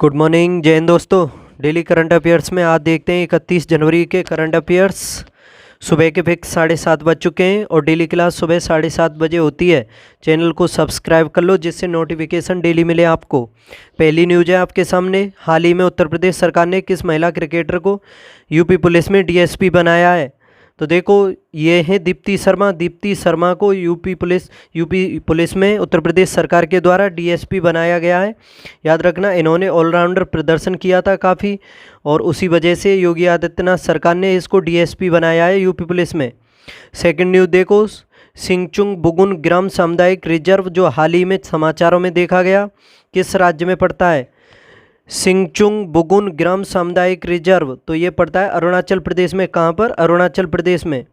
Good morning जय हिंद दोस्तों। Daily current affairs में आज देखते हैं 31 जनवरी के करंट अफेयर्स। सुबह के फिक्स 7:30 बज चुके हैं और डेली क्लास सुबह 7:30 बजे होती है। चैनल को सब्सक्राइब कर लो जिससे नोटिफिकेशन डेली मिले आपको। पहली न्यूज़ है आपके सामने। हाल ही में उत्तर प्रदेश सरकार ने किस महिला क्रिकेटर को यूपी पुलिस में डीएसपी बनाया है? तो देखो, ये है दीप्ति शर्मा। दीप्ति शर्मा को यूपी पुलिस में उत्तर प्रदेश सरकार के द्वारा डीएसपी बनाया गया है। याद रखना, इन्होंने ऑलराउंडर प्रदर्शन किया था काफ़ी, और उसी वजह से योगी आदित्यनाथ सरकार ने इसको डीएसपी बनाया है यूपी पुलिस में। सेकंड न्यूज़ देखो, सिंगचुंग बुगुन ग्राम सामुदायिक रिजर्व जो हाल ही में समाचारों में देखा गया, किस राज्य में पड़ता है? सिंगचुंग बुगुन ग्राम सामुदायिक रिजर्व तो ये पड़ता है अरुणाचल प्रदेश में। कहाँ पर? अरुणाचल प्रदेश में।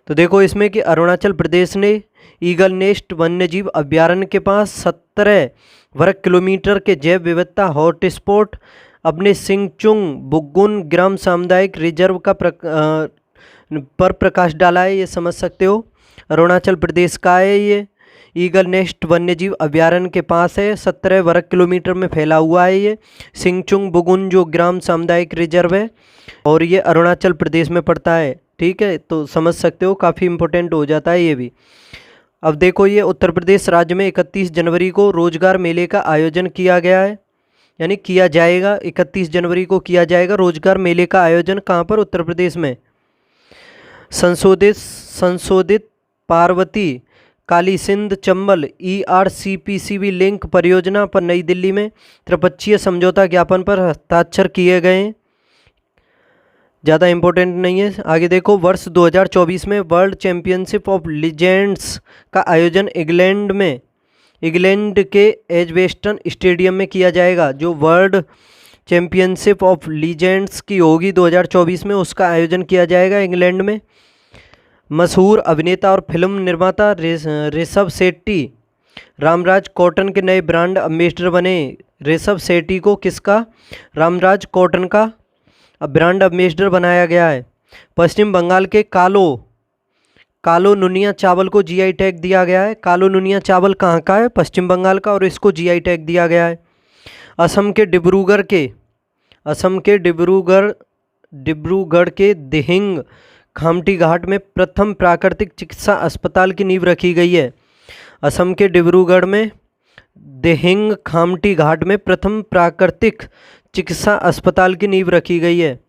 तो देखो इसमें कि अरुणाचल प्रदेश ने ईगल नेस्ट वन्यजीव अभ्यारण्य के पास 17 वर्ग किलोमीटर के जैव विविधता हॉटस्पॉट अपने सिंगचुंग बुगुन ग्राम सामुदायिक रिजर्व का पर प्रकाश डाला है। ये समझ सकते हो, अरुणाचल प्रदेश का है ये। ईगल नेस्ट वन्यजीव अभ्यारण्य के पास है, 17 वर्ग किलोमीटर में फैला हुआ है ये सिंगचुंग बुगुन जो ग्राम सामुदायिक रिजर्व है, और ये अरुणाचल प्रदेश में पड़ता है। ठीक है, तो समझ सकते हो, काफ़ी इम्पोर्टेंट हो जाता है ये भी। अब देखो, ये उत्तर प्रदेश राज्य में 31 जनवरी को रोजगार मेले का आयोजन किया गया है, यानी किया जाएगा। 31 जनवरी को किया जाएगा रोजगार मेले का आयोजन। कहाँ पर? उत्तर प्रदेश में। संशोधित पार्वती काली सिंध चंबल ERCPCB लिंक परियोजना पर नई दिल्ली में त्रिपक्षीय समझौता ज्ञापन पर हस्ताक्षर किए गए हैं। ज़्यादा इम्पोर्टेंट नहीं है। आगे देखो, वर्ष 2024 में वर्ल्ड चैम्पियनशिप ऑफ लीजेंड्स का आयोजन इंग्लैंड के एजबेस्टन स्टेडियम में किया जाएगा। जो वर्ल्ड चैम्पियनशिप ऑफ लीजेंड्स की होगी 2024 में, उसका आयोजन किया जाएगा इंग्लैंड में। मशहूर अभिनेता और फिल्म निर्माता ऋषभ शेट्टी रामराज कॉटन के नए ब्रांड एम्बेसडर बने। ऋषभ शेट्टी को किसका? रामराज कॉटन का ब्रांड एम्बेसडर बनाया गया है। पश्चिम बंगाल के कालो नुनिया चावल को जीआई टैग दिया गया है। कालो नुनिया चावल कहाँ का है? पश्चिम बंगाल का, और इसको जीआई टैग दिया गया है। असम के डिब्रूगढ़ के दिहिंग खामटी घाट में प्रथम प्राकृतिक चिकित्सा अस्पताल की नींव रखी गई है। असम के डिब्रूगढ़ में दिहिंग खामटी घाट में प्रथम प्राकृतिक चिकित्सा अस्पताल की नींव रखी गई है।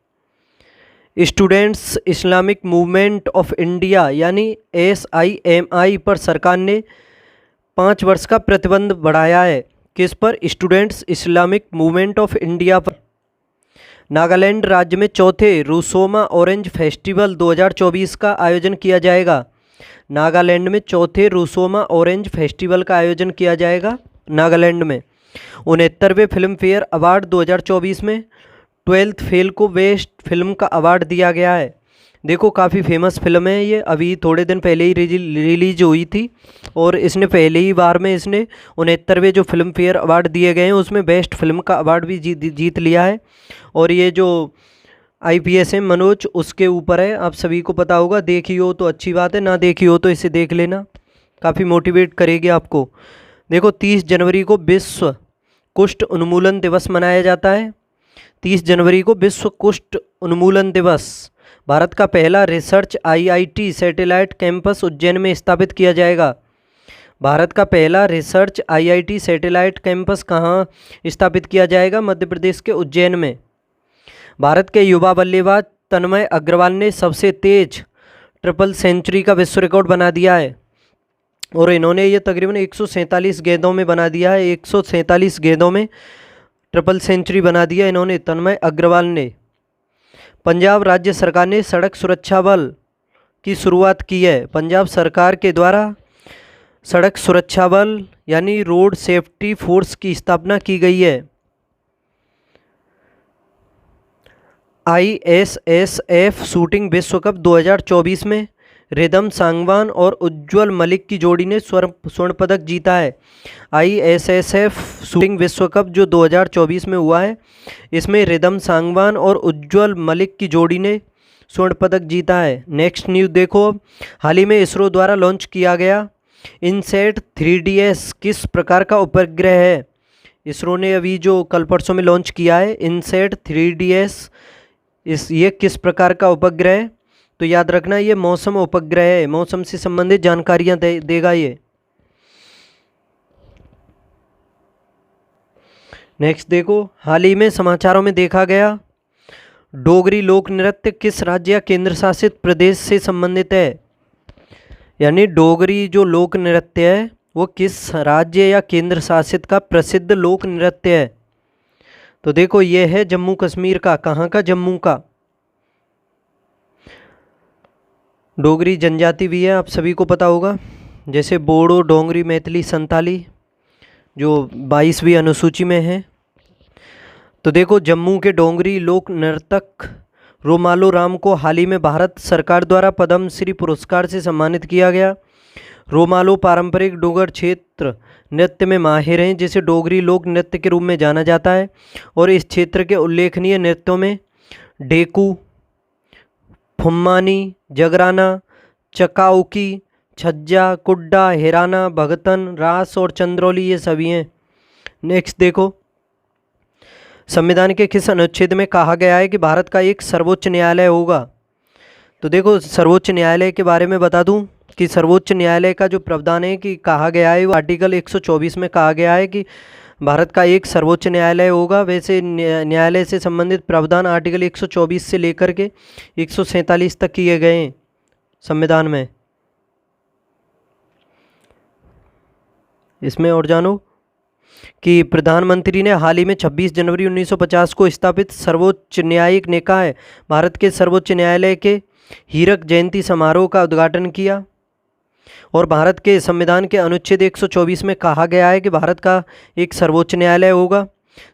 Students Islamic movement of India यानी SIMI पर सरकार ने 5 वर्ष का प्रतिबंध बढ़ाया है। किस पर? Students Islamic movement of India पर। नागालैंड राज्य में चौथे रुसोमा ऑरेंज फेस्टिवल 2024 का आयोजन किया जाएगा। नागालैंड में चौथे रुसोमा ऑरेंज फेस्टिवल का आयोजन किया जाएगा नागालैंड में। 69वें फिल्म फेयर अवार्ड 2024 में 12th फेल को बेस्ट फिल्म का अवार्ड दिया गया है। देखो, काफ़ी फेमस फिल्म है ये, अभी थोड़े दिन पहले ही रिलीज हुई थी, और इसने पहले ही बार में इसने 69वें जो फिल्म फेयर अवार्ड दिए गए हैं उसमें बेस्ट फिल्म का अवार्ड भी जीत लिया है। और ये जो IPS है मनोज, उसके ऊपर है, आप सभी को पता होगा। देखी हो तो अच्छी बात है, ना देखी हो तो इसे देख लेना, काफ़ी मोटिवेट करेगी आपको। देखो, 30 जनवरी को विश्व कुष्ठ उन्मूलन दिवस मनाया जाता है। 30 जनवरी को विश्व कुष्ठ उन्मूलन दिवस। भारत का पहला research IIT satellite campus Ujjain में स्थापित किया जाएगा। भारत का पहला रिसर्च IIT सैटेलाइट कैंपस कहाँ स्थापित किया जाएगा? मध्य प्रदेश के उज्जैन में। भारत के युवा बल्लेबाज तन्मय अग्रवाल ने सबसे तेज ट्रिपल सेंचुरी का विश्व रिकॉर्ड बना दिया है, और इन्होंने ये तकरीबन 147 गेंदों में बना दिया है। 147 गेंदों में ट्रिपल सेंचुरी बना दिया इन्होंने, तन्मय अग्रवाल ने। पंजाब राज्य सरकार ने सड़क सुरक्षा बल की शुरुआत की है। पंजाब सरकार के द्वारा सड़क सुरक्षा बल यानी रोड सेफ्टी फोर्स की स्थापना की गई है। ISSF शूटिंग विश्व कप 2024 में रिदम सांगवान और उज्ज्वल मलिक की जोड़ी ने स्वर्ण पदक जीता है। ISSF शूटिंग विश्व कप जो 2024 में हुआ है, इसमें रिदम सांगवान और उज्ज्वल मलिक की जोड़ी ने स्वर्ण पदक जीता है। नेक्स्ट न्यूज़ देखो, हाल ही में इसरो द्वारा लॉन्च किया गया इनसैट 3DS किस प्रकार का उपग्रह है? इसरो ने अभी जो कल परसों में लॉन्च किया है इनसैट 3DS, ये किस प्रकार का उपग्रह है? तो याद रखना ये मौसम उपग्रह है, मौसम से संबंधित जानकारियां देगा ये। नेक्स्ट देखो, हाल ही में समाचारों में देखा गया डोगरी लोक नृत्य किस राज्य या केंद्र शासित प्रदेश से संबंधित है? यानी डोगरी जो लोक नृत्य है वो किस राज्य या केंद्र शासित का प्रसिद्ध लोक नृत्य है? तो देखो ये है जम्मू कश्मीर का। कहाँ का? जम्मू का। डोगरी जनजाति भी है, आप सभी को पता होगा, जैसे बोडो, डोंगरी, मैथिली, संताली जो 22वीं अनुसूची में है। तो देखो जम्मू के डोंगरी लोक नर्तक रोमालो राम को हाल ही में भारत सरकार द्वारा पद्म श्री पुरस्कार से सम्मानित किया गया। रोमालो पारंपरिक डोगर क्षेत्र नृत्य में माहिर हैं, जिसे डोगरी लोक नृत्य के रूप में जाना जाता है, और इस क्षेत्र के उल्लेखनीय नृत्यों में डेकू, फुम्मानी, जगराना, चकाउकी, छज्जा, कुड्डा, हिराना, भगतन, रास और चंद्रौली ये सभी हैं। नेक्स्ट देखो, संविधान के किस अनुच्छेद में कहा गया है कि भारत का एक सर्वोच्च न्यायालय होगा? तो देखो सर्वोच्च न्यायालय के बारे में बता दूं कि सर्वोच्च न्यायालय का जो प्रावधान है कि कहा गया है वो आर्टिकल 124 में कहा गया है कि भारत का एक सर्वोच्च न्यायालय होगा। वैसे न्यायालय से संबंधित प्रावधान आर्टिकल 124 से लेकर के 147 तक किए गए हैं संविधान में। इसमें और जानो कि प्रधानमंत्री ने हाल ही में 26 जनवरी 1950 को स्थापित सर्वोच्च न्यायिक ने कहा है भारत के सर्वोच्च न्यायालय के हीरक जयंती समारोह का उद्घाटन किया। और भारत के संविधान के अनुच्छेद 124 में कहा गया है कि भारत का एक सर्वोच्च न्यायालय होगा।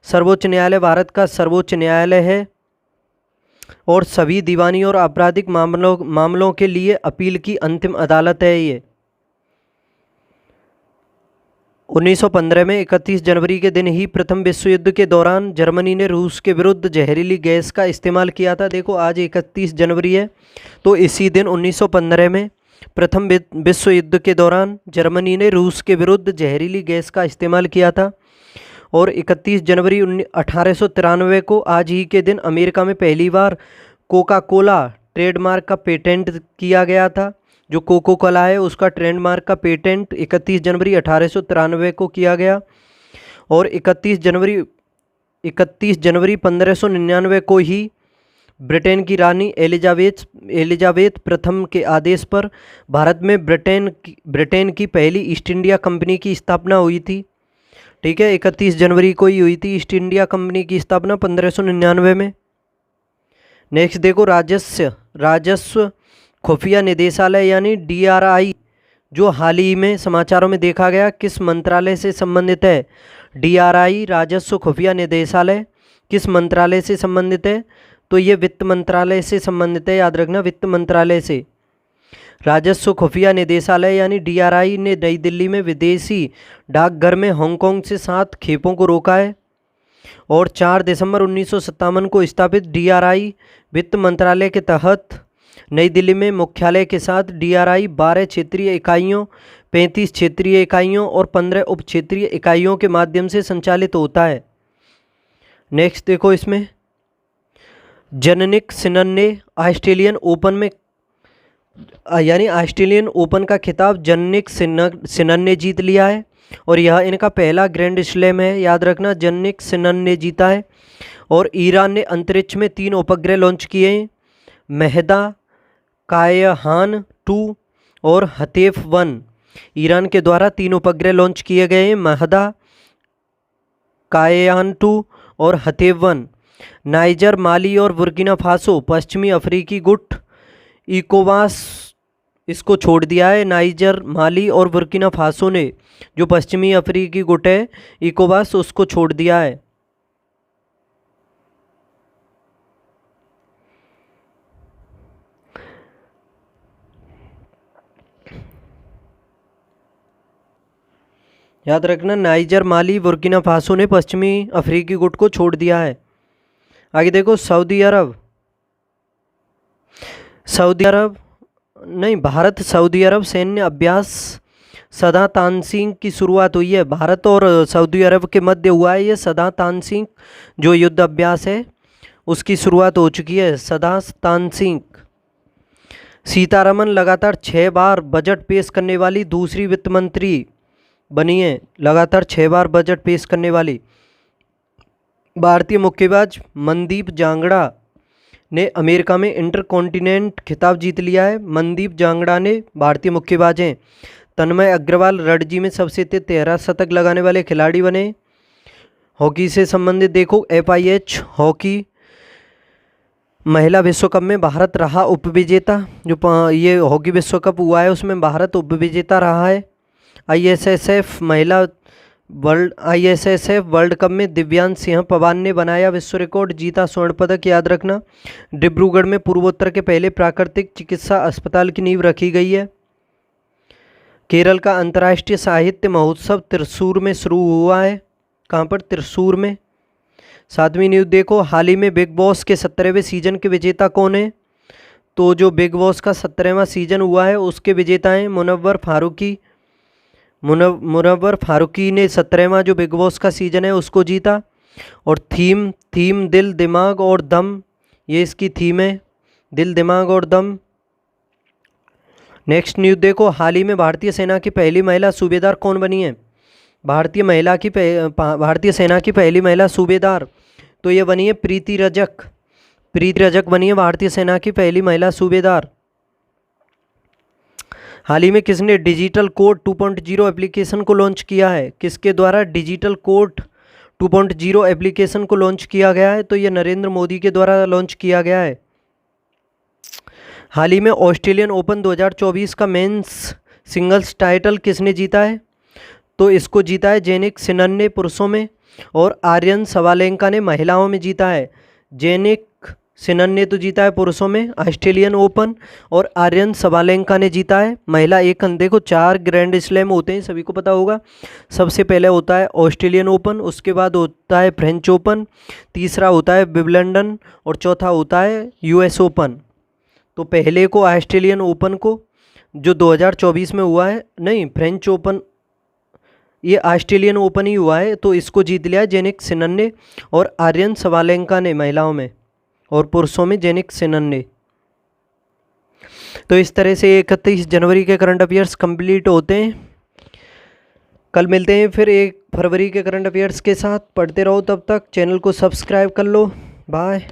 सर्वोच्च न्यायालय भारत का सर्वोच्च न्यायालय है और सभी दीवानी और आपराधिक मामलों के लिए अपील की अंतिम अदालत है ये। 1915 में 31 जनवरी के दिन ही प्रथम विश्व युद्ध के दौरान जर्मनी ने रूस के विरुद्ध जहरीली गैस का इस्तेमाल किया था। देखो आज 31 जनवरी है, तो इसी दिन 1915 में प्रथम विश्व युद्ध के दौरान जर्मनी ने रूस के विरुद्ध जहरीली गैस का इस्तेमाल किया था। और 31 जनवरी 1893 को आज ही के दिन अमेरिका में पहली बार कोका कोला ट्रेडमार्क का पेटेंट किया गया था। जो कोको कोला है उसका ट्रेडमार्क का पेटेंट 31 जनवरी 1893 को किया गया। और 31 जनवरी 1599 को ही ब्रिटेन की रानी एलिजाबेथ प्रथम के आदेश पर भारत में ब्रिटेन की पहली ईस्ट इंडिया कंपनी की स्थापना हुई थी। ठीक है, 31 जनवरी को ही हुई थी ईस्ट इंडिया कंपनी की स्थापना 1599 में। नेक्स्ट देखो, राजस्व खुफिया निदेशालय यानी DRI जो हाल ही में समाचारों में देखा गया किस मंत्रालय से संबंधित है? DRI राजस्व खुफिया निदेशालय किस मंत्रालय से संबंधित है? तो ये वित्त मंत्रालय से संबंधित है, याद रखना, वित्त मंत्रालय से। राजस्व खुफिया निदेशालय यानी DRI ने नई दिल्ली में विदेशी डाकघर में हांगकांग से 7 खेपों को रोका है। और 4 दिसंबर 1957 को स्थापित DRI वित्त मंत्रालय के तहत नई दिल्ली में मुख्यालय के साथ DRI 12 क्षेत्रीय इकाइयों, 35 क्षेत्रीय इकाइयों और 15 उप क्षेत्रीय इकाइयों के माध्यम से संचालित होता है। नेक्स्ट देखो, इसमें जनिक सिनन ने ऑस्ट्रेलियन ओपन में यानी ऑस्ट्रेलियन ओपन का खिताब जनिक सिनन ने जीत लिया है और यह इनका पहला ग्रैंड स्लैम है, याद रखना, जनिक सिनन ने जीता है। और ईरान ने अंतरिक्ष में 3 उपग्रह लॉन्च किए हैं, मेहदा, कायहान 2 और हतेफ 1। ईरान के द्वारा 3 उपग्रह लॉन्च किए गए हैं, महदा, कायहान 2 और हतेफ 1। नाइजर, माली और बुर्किना फासो पश्चिमी अफ्रीकी गुट इकोवास इसको छोड़ दिया है। नाइजर, माली और बुर्किना फासो ने जो पश्चिमी अफ्रीकी गुट है इकोवास उसको छोड़ दिया है। याद रखना, नाइजर, माली, बुर्किना फासो ने पश्चिमी अफ्रीकी गुट को छोड़ दिया है। आगे देखो, भारत सऊदी अरब सैन्य अभ्यास सदा तानसेन की शुरुआत हुई है? भारत और सऊदी अरब के मध्य हुआ है ये सदा तानसेन जो युद्ध अभ्यास है, उसकी शुरुआत हो चुकी है सदा तानसेन। सीतारमन लगातार 6 बार बजट पेश करने वाली दूसरी वित्त मंत्री बनी है, लगातार 6 बार बजट पेश करने वाली। भारतीय मुक्केबाज मनदीप जांगड़ा ने अमेरिका में इंटरकॉन्टिनेंट खिताब जीत लिया है। मनदीप जांगड़ा ने भारतीय मुक्केबाज हैं। तन्मय अग्रवाल रणजी में सबसे तेज 13 शतक लगाने वाले खिलाड़ी बने। हॉकी से संबंधित देखो, FIH हॉकी महिला विश्व कप में भारत रहा उपविजेता। जो ये हॉकी विश्व कप हुआ है उसमें भारत उपविजेता रहा है। ISSF वर्ल्ड कप में दिव्यांश सिंह पवार ने बनाया विश्व रिकॉर्ड, जीता स्वर्ण पदक। याद रखना, डिब्रूगढ़ में पूर्वोत्तर के पहले प्राकृतिक चिकित्सा अस्पताल की नींव रखी गई है। केरल का अंतर्राष्ट्रीय साहित्य महोत्सव त्रिशूर में शुरू हुआ है। कहाँ पर? त्रिशूर में। 7वीं न्यूज़ देखो, हाल ही में बिग बॉस के 17वें सीजन के विजेता कौन है? तो जो बिग बॉस का 17वां सीजन हुआ है उसके विजेता हैं मुनव्वर फारूकी। मुनव्वर फारूकी ने 17वां जो बिग बॉस का सीजन है उसको जीता। और थीम दिल दिमाग और दम, ये इसकी थीम है, दिल दिमाग और दम। नेक्स्ट न्यूज़ देखो, हाल ही में भारतीय सेना की पहली महिला सूबेदार कौन बनी है? भारतीय सेना की पहली महिला सूबेदार तो ये बनी है प्रीति रजक। प्रीति रजक बनी है भारतीय सेना की पहली महिला सूबेदार। हाल ही में किसने डिजिटल कोर्ट 2.0 एप्लीकेशन को लॉन्च किया है? किसके द्वारा डिजिटल कोर्ट 2.0 एप्लीकेशन को लॉन्च किया गया है? तो ये नरेंद्र मोदी के द्वारा लॉन्च किया गया है। हाल ही में ऑस्ट्रेलियन ओपन 2024 का मेंस सिंगल्स टाइटल किसने जीता है? तो इसको जीता है जेनिक सिनन ने पुरुषों में, और आर्यन सवालेंका ने महिलाओं में जीता है। जेनिक सिनन ने तो जीता है पुरुषों में ऑस्ट्रेलियन ओपन, और आर्यन सवालेंका ने जीता है महिला एकल। देखो 4 ग्रैंड स्लैम होते हैं, सभी को पता होगा। सबसे पहले होता है ऑस्ट्रेलियन ओपन, उसके बाद होता है फ्रेंच ओपन, तीसरा होता है विंबलडन, और चौथा होता है US ओपन। तो पहले को ऑस्ट्रेलियन ओपन को जो 2024 में हुआ है, नहीं फ्रेंच ओपन, ये ऑस्ट्रेलियन ओपन ही हुआ है, तो इसको जीत लिया जेनिक सिनन ने, और आर्यन सवालेंका ने महिलाओं में, और पुरुषों में जेनिक सिनन ने। तो इस तरह से 31 जनवरी के करंट अफेयर्स कंप्लीट होते हैं। कल मिलते हैं फिर 1 फरवरी के करंट अफेयर्स के साथ। पढ़ते रहो, तब तक चैनल को सब्सक्राइब कर लो। बाय।